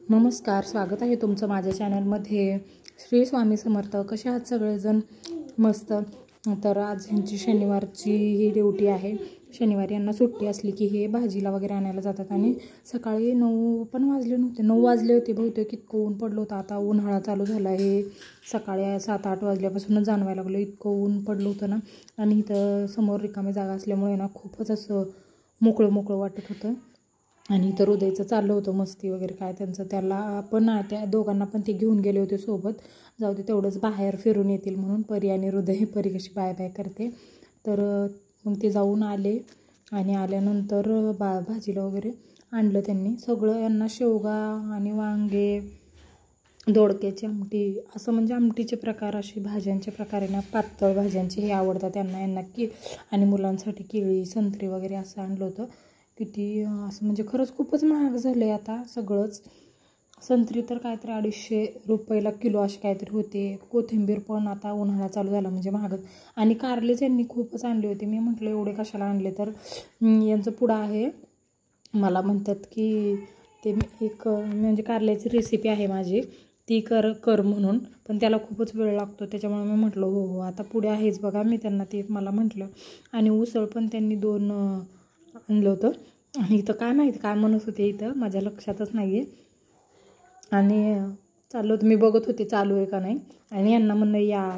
नमस्कार, स्वागत आहे तुमचं माझ्या चॅनलमध्ये। श्री स्वामी समर्थ। कसे आहात सगळेजण? मस्त। तर आज ह्यांची शनिवारची ही ड्युटी आहे। शनिवारी यांना सुट्टी असली की हे भाजीला वगैरे आणायला जातात आणि सकाळी 9 पण वाजले नव्हते, 9 वाजले होते बहुतेक। इतकं ऊन पडलं होतं, आता उन्हाळा चालू झाला आहे। सकाळी 7-8 वाजल्यापासूनच जाणवायला लागलं, इतकं ऊन पडलं होतं ना। आणि इथं समोर रिकामी जागा असल्यामुळे ना खूपच असं मोकळं मोकळं वाटत होतं। आणि इथं हृदयचं चाललं होतं मस्ती वगैरे काय त्यांचं, त्याला पण त्या दोघांना पण ते घेऊन गेले होते सोबत। जाऊ दे तेवढंच बाहेर फिरून येतील म्हणून। परी आणि हृदय, परी कशी बाय बाय करते। तर मग ते जाऊन आले आणि आल्यानंतर भाजीला वगैरे आणलं त्यांनी सगळं। यांना शेवगा आणि वांगे, दोडक्याची आमटी, असं म्हणजे आमटीचे प्रकार, असे भाज्यांचे प्रकार आहे ना, पातळ भाज्यांचे हे आवडतात त्यांना। यांना आणि मुलांसाठी केळी, संत्री वगैरे असं आणलं होतं। किती असं म्हणजे खरंच खूपच महाग झालं आहे आता सगळंच। संत्री तर काहीतरी 250 रुपयाला किलो असे काहीतरी होते। कोथिंबीर पण आता उन्हाळा चालू झाला म्हणजे महागच। आणि कारलेच यांनी खूपच आणले होते। मी म्हटलं एवढे कशाला आणले, तर यांचं पुढं आहे, मला म्हणतात की ते एक म्हणजे कारल्याची रेसिपी आहे माझी, ती कर म्हणून, पण त्याला खूपच वेळ लागतो। त्याच्यामुळे मी म्हटलं हो आता पुढे आहेच बघा, मी त्यांना ते मला म्हटलं। आणि उसळ पण त्यांनी 2 आणलं होतं। आणि इथं काय माहिती काय म्हणत होते, इथं माझ्या लक्षातच नाही आहे। आणि चाललं होतं, मी बघत होते चालू आहे का नाही। आणि यांना म्हणणं या,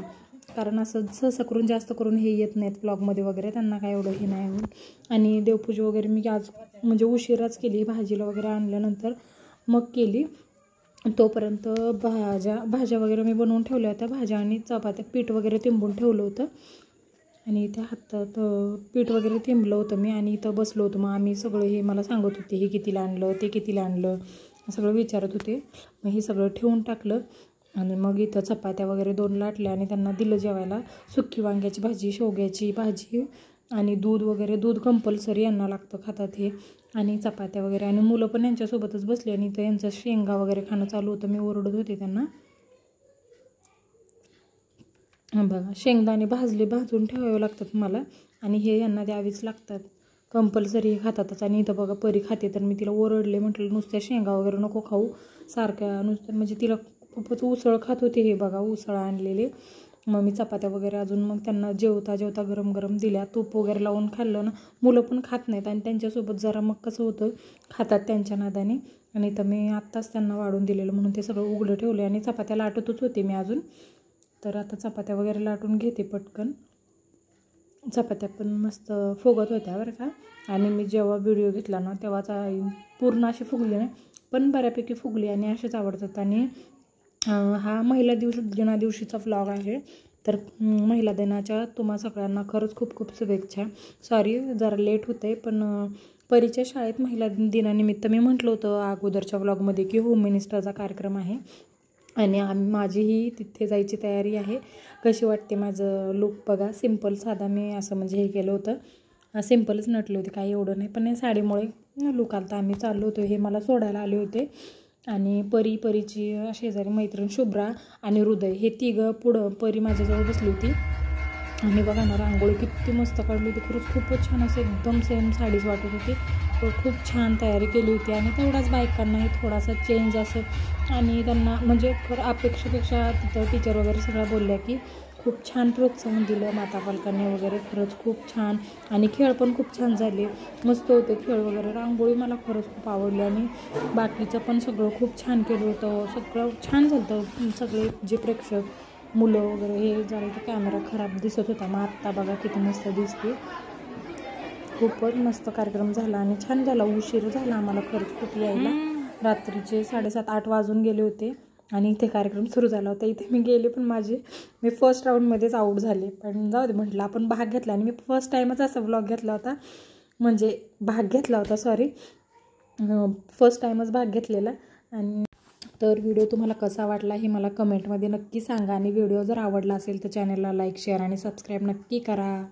कारण असं सहसा करून जास्त करून हे येत नाहीत ब्लॉगमध्ये वगैरे, त्यांना काय एवढं हे नाही होत। आणि देवपूजा वगैरे मी आज म्हणजे उशिराच केली, भाजीला वगैरे आणल्यानंतर मग केली। तोपर्यंत भाज्या वगैरे मी बनवून ठेवल्या होत्या, भाज्या आणि चपात्या, पीठ वगैरे तिंबून ठेवलं होतं। आणि त्या हातात पीठ वगैरे तिंबलं होतं मी, आणि इथं बसलो होतो। मग आम्ही सगळं हे मला सांगत होते, हे कितीला आणलं, ते कितीला आणलं, सगळं विचारत होते। मग हे सगळं ठेवून टाकलं आणि मग इथं चपात्या वगैरे 2 लाटल्या आणि त्यांना दिलं जेवायला। सुकी वांग्याची भाजी, शेवग्याची भाजी आणि दूध वगैरे, दूध कंपल्सरी यांना लागतं, खातात हे। आणि चपात्या वगैरे, आणि मुलं पण यांच्यासोबतच बसली। आणि इथं यांचं शेंगा वगैरे खाणं चालू होतं, मी ओरडत होते त्यांना। बघा, शेंगदाणे भाजून ठेवावे लागतात मला, आणि हे यांना द्यावीच लागतात कंपल्सरी, हे खातातच। आणि इथं बघा परी खाते, तर मी तिला ओरडले, म्हटलं नुसत्या शेंगा वगैरे नको खाऊ सारख्या, नुसत्या म्हणजे तिला खूपच उसळ खात होते। हे बघा उसळ आणलेले। मग मी चपात्या वगैरे अजून मग त्यांना जेवता जेवता गरम गरम दिल्या, तूप वगैरे लावून खाल्लं ना। मुलं पण खात नाहीत, आणि त्यांच्यासोबत जरा मग कसं होतं, खातात त्यांच्या नादाने। आणि इथं मी आत्ताच त्यांना वाढून दिलेलं म्हणून ते सगळं उघडं ठेवले, आणि चपात्या लाटतच होते मी अजून। तर आता चपात्या वगैरे लाटून घेते पटकन। चपात्या पण मस्त फुगत होत्या बरं का। आणि मी जेव्हा व्हिडिओ घेतला ना तेव्हाच पूर्ण अशी फुगली नाही, पण बऱ्यापैकी फुगली, आणि असेच आवडतात। आणि हा महिला दिनादिवशीचा व्लॉग आहे। तर महिला दिनाच्या तुम्हा सगळ्यांना खरंच खूप खूप शुभेच्छा। सॉरी जरा लेट होते, पण परीच्या शाळेत महिला दिनानिमित्त मी म्हटलं होतं अगोदरच्या व्लॉगमध्ये की होम मिनिस्टरचा कार्यक्रम आहे, आणि माझीही तिथे जायची तयारी आहे। कशी वाटते माझं लुक बघा, सिम्पल साधा मी असं म्हणजे हे केलं होतं, सिम्पलच नटले होते, काही एवढं नाही, पण साडीमुळे लुक आलता। आम्ही चाललो होतो, हे मला सोडायला आले होते। आणि परीची शेजारी मैत्रीण शुभ्रा आणि हृदय, हे तिघं पुढं, परी माझ्याजवळ बसली होती। आणि बघा ना, रांगोळी किती मस्त काढली होती, खरंच खूपच छान, असं एकदम सेम साडीच वाटत होती। खूप छान तयारी केली होती। आणि तेवढाच बायकांनाही थोडासा चेंज असं, आणि त्यांना म्हणजे खरं अपेक्षेपेक्षा तिथं टीचर वगैरे सगळ्या बोलल्या की खूप छान प्रोत्साहन दिलं माता पालकांनी वगैरे, खरंच खूप छान। आणि खेळ पण खूप छान झाले, मस्त होते खेळ वगैरे। रांगोळी मला खरंच खूप आवडली, आणि बाकीचं पण सगळं खूप छान केलं होतं, सगळं छान झालं होतं। सगळे जे प्रेक्षक मुलं वगैरे, हे जरा इथं कॅमेरा खराब दिसत होता, मग आत्ता बघा किती मस्त दिसते। खूपच मस्त कार्यक्रम झाला आणि छान झाला। उशीर झाला आम्हाला खरंच खूप यायला, रात्रीचे 7:30-8 वाजून गेले होते, आणि इथे कार्यक्रम सुरू झाला होता। इथे मी गेले, पण मी फर्स्ट राऊंडमध्येच आऊट झाले, पण जाऊ दे म्हटलं आपण भाग घेतला। आणि मी फर्स्ट टाईमच असा व्लॉग घेतला होता, म्हणजे भाग घेतला होता, सॉरी फर्स्ट टाईमच भाग घेतलेला। आणि तर व्हिडिओ तुम्हाला कसा वाटला हे मला कमेंटमध्ये नक्की सांगा, आणि व्हिडिओ जर आवडला असेल तर चॅनलला लाईक, शेअर आणि सबस्क्राईब नक्की करा।